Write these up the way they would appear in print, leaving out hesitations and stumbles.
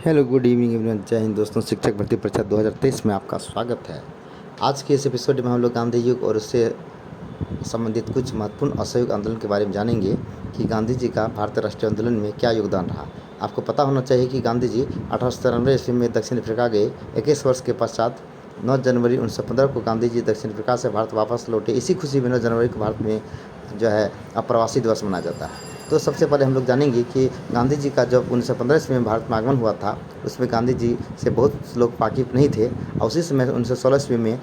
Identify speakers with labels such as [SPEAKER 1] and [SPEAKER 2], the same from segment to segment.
[SPEAKER 1] Hello good evening everyone. जय हिंद दोस्तों। शिक्षक भर्ती परीक्षा 2023 में आपका स्वागत है। आज के इस एपिसोड में हम लोग गांधी युग और उससे संबंधित कुछ महत्वपूर्ण असहयोग आंदोलन के बारे में जानेंगे कि गांधी जी का भारतीय राष्ट्रीय आंदोलन में क्या योगदान रहा। आपको पता होना चाहिए कि गांधी जी 1893 ईस्वी में दक्षिण अफ्रीका गए। 21 वर्ष के पश्चात 9 जनवरी 1915 को गांधी जी दक्षिण अफ्रीका से भारत वापस लौटे। इसी खुशी में 9 जनवरी को भारत में जो है अप्रवासी दिवस मनाया जाता है। तो सबसे पहले हम लोग जानेंगे कि गांधी जी का जब 1915 ईस्वी में भारत में आगमन हुआ था, उसमें गांधी जी से बहुत लोग वाकिफ़ नहीं थे। और उसी समय 1916 ईस्वी में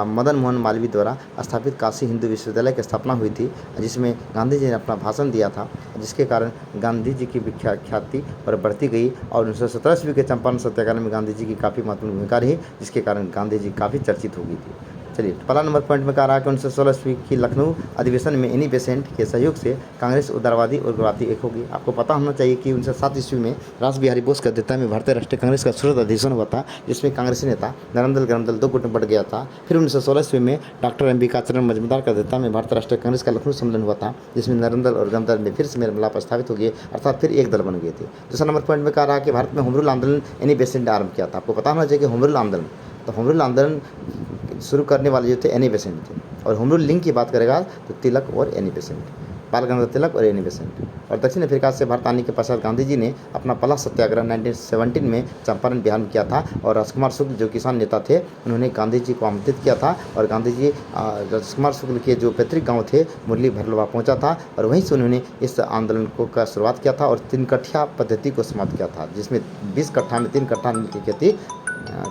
[SPEAKER 1] मदन मोहन मालवीय द्वारा स्थापित काशी हिंदू विश्वविद्यालय की स्थापना हुई थी, जिसमें गांधी जी ने अपना भाषण दिया था, जिसके कारण गांधी जी की ख्याति और बढ़ती गई। और 1917 ईस्वी के चंपारण सत्याग्रह में गांधी जी की काफ़ी महत्वपूर्ण भूमिका रही, जिसके कारण गांधी जी काफ़ी चर्चित हो गई थी। चलिए, पहला नंबर पॉइंट में कह रहा है कि 1916 ईस्वी की लखनऊ अधिवेशन में एनी बेसेंट के सहयोग से कांग्रेस उदारवादी और उग्रवादी एक होगी। आपको पता होना चाहिए कि 1907 ईस्वी में रास बिहारी बोस की अध्यक्षता में भारतीय राष्ट्रीय कांग्रेस का सूरत अधिवेशन हुआ था, जिसमें कांग्रेसी नेता नरम दल दो गुट में बढ़ गया था। फिर 1916 ईस्वी में डॉक्टर अंबिकाचरण मजूमदार की अध्यक्षता में भारतीय राष्ट्रीय कांग्रेस का लखनऊ सम्मेलन हुआ था, जिसमें नरम दल और गम दल में फिर से मेल मिलाप स्थापित हो गए, अर्थात फिर एक दल बन गए थे। दूसरा नंबर पॉइंट में कह रहा है कि भारत में होम रूल आंदोलन एनी बेसेंट ने आरंभ किया था। आपको पता होना चाहिए कि होम रूल आंदोलन, तो होम रूल आंदोलन शुरू करने वाले जो थे एनी बेसेंट थे। और होम रूल लिंग की बात करेगा तो तिलक और एनी बेसेंट, बाल गंगाधर तिलक और एनी बेसेंट। और दक्षिण अफ्रीका से भारत आने के पश्चात गांधी जी ने अपना पहला सत्याग्रह 1917 में चंपारण बिहार में किया था। और राजकुमार शुक्ल जो किसान नेता थे, उन्होंने गांधी जी को आमंत्रित किया था। और गांधी जी राजकुमार शुक्ल के जो पैतृक गाँव थे मुरली भरलवा पहुँचा था, और वहीं से उन्होंने इस आंदोलन को का शुरुआत किया था और 3 कट्ठा पद्धति को समाप्त किया था, जिसमें 20 कट्ठा में 3 कट्ठा की खेती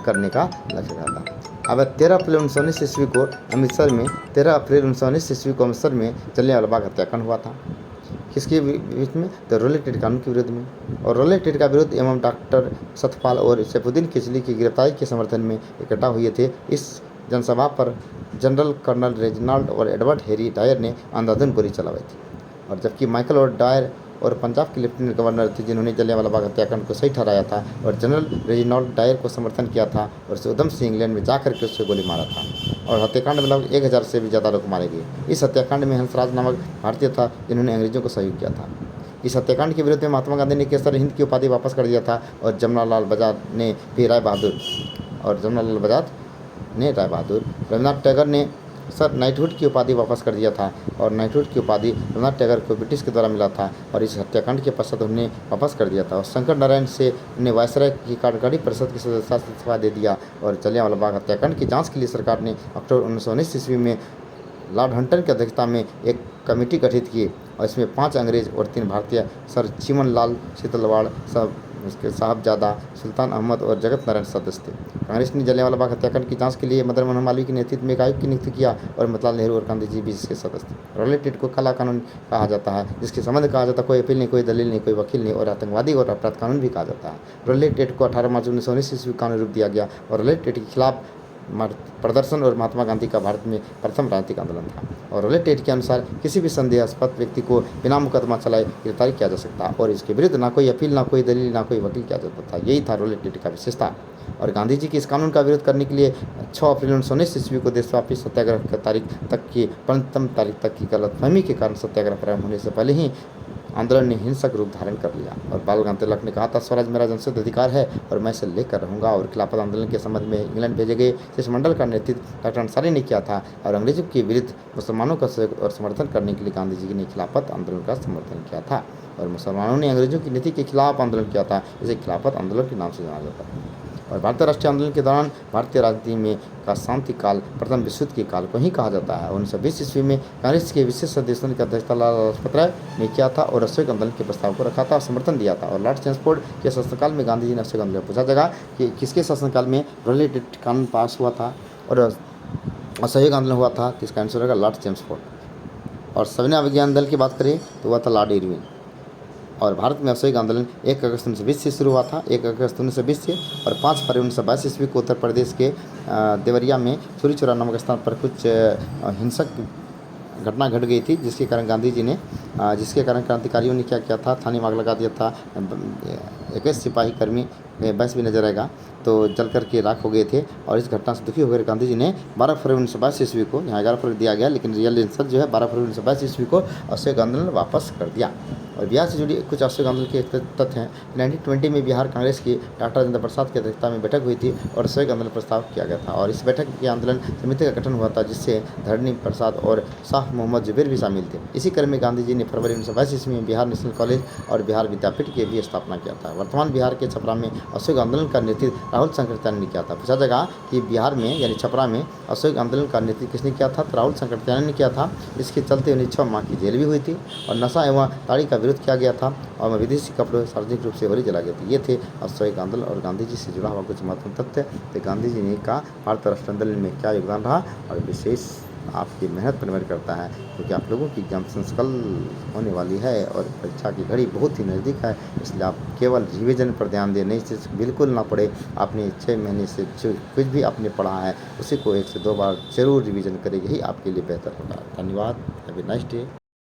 [SPEAKER 1] करने का लक्ष्य रहा था। अब 13 अप्रैल 1919 ईस्वी को अमृतसर में जलियांवाला बाग हत्याकांड हुआ था। किसके बीच में? तो रॉलेट टेट कानून के विरोध में। और रॉलेट टेट का विरोध एवं डॉक्टर सतपाल और सैफुद्दीन किचली की गिरफ्तारी के समर्थन में इकट्ठा हुए थे। इस जनसभा पर जनरल कर्नल रेजिनाल्ड और एडवर्ड हैरी डायर ने अंधाधुंध गोली चलाई थी। और जबकि माइकल और डायर और पंजाब के लेफ्टिनेंट गवर्नर थे, जिन्होंने जलियांवाला बाग हत्याकांड को सही ठहराया था और जनरल रेजिनाल्ड डायर को समर्थन किया था और उधम सिंह इंग्लैंड में जाकर के उससे गोली मारा था। और हत्याकांड में लगभग 1000 से भी ज़्यादा लोग मारे गए। इस हत्याकांड में हंसराज नामक भारतीय था, जिन्होंने अंग्रेजों को सहयोग किया था। इस हत्याकांड के विरुद्ध में महात्मा गांधी ने केसर हिंद की उपाधि वापस कर दिया था। और जमनालाल बजाज ने भी राय बहादुर रविन्द्रनाथ टैगोर ने सर नाइटहुड की उपाधि वापस कर दिया था। और नाइटहुड की उपाधि रविन्द्रनाथ टैगोर को ब्रिटिश के द्वारा मिला था, और इस हत्याकांड के पश्चात उन्हें वापस कर दिया था। और शंकर नारायण से उन्हें वायसराय की कार्यकारी परिषद की सदस्यता से इस्तीफा दे दिया। और जलियांवाला बाग हत्याकांड की जांच के लिए सरकार ने अक्टूबर 1919 ईस्वी में लॉर्ड हंटन की अध्यक्षता में एक कमेटी गठित की, और इसमें 5 अंग्रेज और 3 भारतीय, सर चिमन लाल शीतलवाड़, साहबजादा सुल्तान अहमद और जगत नारायण सदस्य थे। कांग्रेस ने जलियांवाला बाग हत्याकांड की जांच के लिए मदन मोहन मालवीय के नेतृत्व में एक आयोग की नियुक्ति किया, और मोतीलाल नेहरू और गांधी जी भी इसके सदस्य थे। रॉलेट टेट को काला कानून कहा जाता है, जिसके संबंध कहा जाता है कोई अपील नहीं, कोई दलील नहीं, कोई वकील नहीं, और आतंकवादी और अपराध कानून भी कहा जाता है। रॉलेट टेट को 18 मार्च 1919 ईस्वी कानून रूप दिया गया। और रॉलेट टेट के खिलाफ प्रदर्शन और महात्मा गांधी का भारत में प्रथम राजनीतिक आंदोलन था। और रॉलेट टेट के अनुसार किसी भी संदेहास्पद व्यक्ति को बिना मुकदमा चलाए गिरफ्तार किया जा सकता, और इसके विरुद्ध ना कोई अपील, ना कोई दलील, ना कोई वकील किया जाता था। यही था रॉलेट टेट का विशेषता। और गांधी जी के इस कानून का विरोध करने के लिए 6 अप्रैल 1919 ईस्वी को देशव्यापी सत्याग्रह की तारीख तक की पंचम तारीख तक की गलतफहमी के कारण सत्याग्रह प्रारंभ होने से पहले ही आंदोलन ने हिंसक रूप धारण कर लिया। और बाल गंगाधर तिलक ने कहा था, स्वराज मेरा जन्मसिद्ध अधिकार है और मैं इसे लेकर रहूँगा। और खिलाफत आंदोलन के संबंध में इंग्लैंड भेजे गए शिष्टमंडल का नेतृत्व डॉक्टर अंसारी ने किया था। और अंग्रेजों के विरुद्ध मुसलमानों का सहयोग और समर्थन करने के लिए गांधी जी ने खिलाफत आंदोलन का समर्थन किया था। और मुसलमानों ने अंग्रेजों की नीति के खिलाफ आंदोलन किया था, इसे खिलाफत आंदोलन के नाम से जाना जाता है। और भारतीय राष्ट्रीय आंदोलन के दौरान भारतीय राजनीति में का शांति काल प्रथम विश्व युद्ध के काल को ही कहा जाता है। 1920 ईस्वी में कांग्रेस के विशेष अधिवेशन की अध्यक्षता लाला लाजपत राय ने किया था और असहयोग आंदोलन के प्रस्ताव को रखा था और समर्थन दिया था। और लॉर्ड चेम्सफोर्ड के शासनकाल में गांधी जी ने असहयोग आंदोलन पूछा जगह कि किसके शासनकाल में रॉलेट टेट कानून पास हुआ था और असहयोग आंदोलन हुआ था, तो इसका आंसर होगा लॉर्ड चेम्सफोर्ड। और सविनय विज्ञान दल की बात करें तो हुआ था लॉर्ड इरविन। और भारत में असहयोग आंदोलन 1 अगस्त 1920 से शुरू हुआ था, 1 अगस्त 1920 से। और 5 फरवरी 1922 ईस्वी को उत्तर प्रदेश के देवरिया में चूरी चौरा नामक स्थान पर कुछ हिंसक घटना घट गई थी, जिसके कारण गांधी जी ने जिसके कारण क्रांतिकारियों ने क्या किया था, थाने में आग लगा दिया था। 21 सिपाही कर्मी बस भी नजर आएगा तो जल करके राख हो गए थे। और इस घटना से दुखी होकर गांधी जी ने 12 फरवरी 1922 ईस्वी को, यहाँ 11 फरवरी दिया गया लेकिन रियल आंसर जो है 12 फरवरी 1922 ईस्वी को असहयोग आंदोलन वापस कर दिया। और बिहार से जुड़ी कुछ असहयोग आंदोलन के तथ्य हैं। 1920 में बिहार कांग्रेस की डॉक्टर राजेंद्र प्रसाद की अध्यक्षता में बैठक हुई थी और असहयोग आंदोलन प्रस्ताव किया गया था। और इस बैठक के आंदोलन समिति का गठन हुआ था जिससे धरणी प्रसाद और शाह मोहम्मद जुबैर भी शामिल थे। इसी क्रम में गांधी जी ने फरवरी 1922 ईस्वी में बिहार नेशनल कॉलेज और बिहार विद्यापीठ की भी स्थापना किया था। वर्तमान बिहार के छपरा में असहयोग आंदोलन का नेतृत्व राहुल शंकरत्यागी ने किया था। पूछा जाएगा कि बिहार में यानी छपरा में असहयोग आंदोलन का नेतृत्व किसने किया था, तो राहुल शंकरत्यागी ने किया था। इसके चलते उन्हें 6 माह की जेल भी हुई थी और नशा एवं ताड़ी का विरोध किया गया था और विदेशी कपड़ों सार्वजनिक रूप से होली जला गया था। ये थे असहयोग आंदोलन और गांधी जी से जुड़ा हुआ कुछ महत्वपूर्ण तथ्य। तो गांधी जी ने कहा भारत राष्ट्र आंदोलन में क्या योगदान रहा और विशेष आपकी मेहनत पर निर्भर करता है क्योंकि आप लोगों की एग्जाम संस्कल होने वाली है और परीक्षा की घड़ी बहुत ही नज़दीक है। इसलिए आप केवल रिवीजन पर ध्यान दें, नहीं चीज़ बिल्कुल ना पढ़े। आपने 6 महीने से जो कुछ भी आपने पढ़ा है उसी को 1 से 2 बार जरूर रिवीजन करें, यही आपके लिए बेहतर होगा। धन्यवाद। Have a nice day.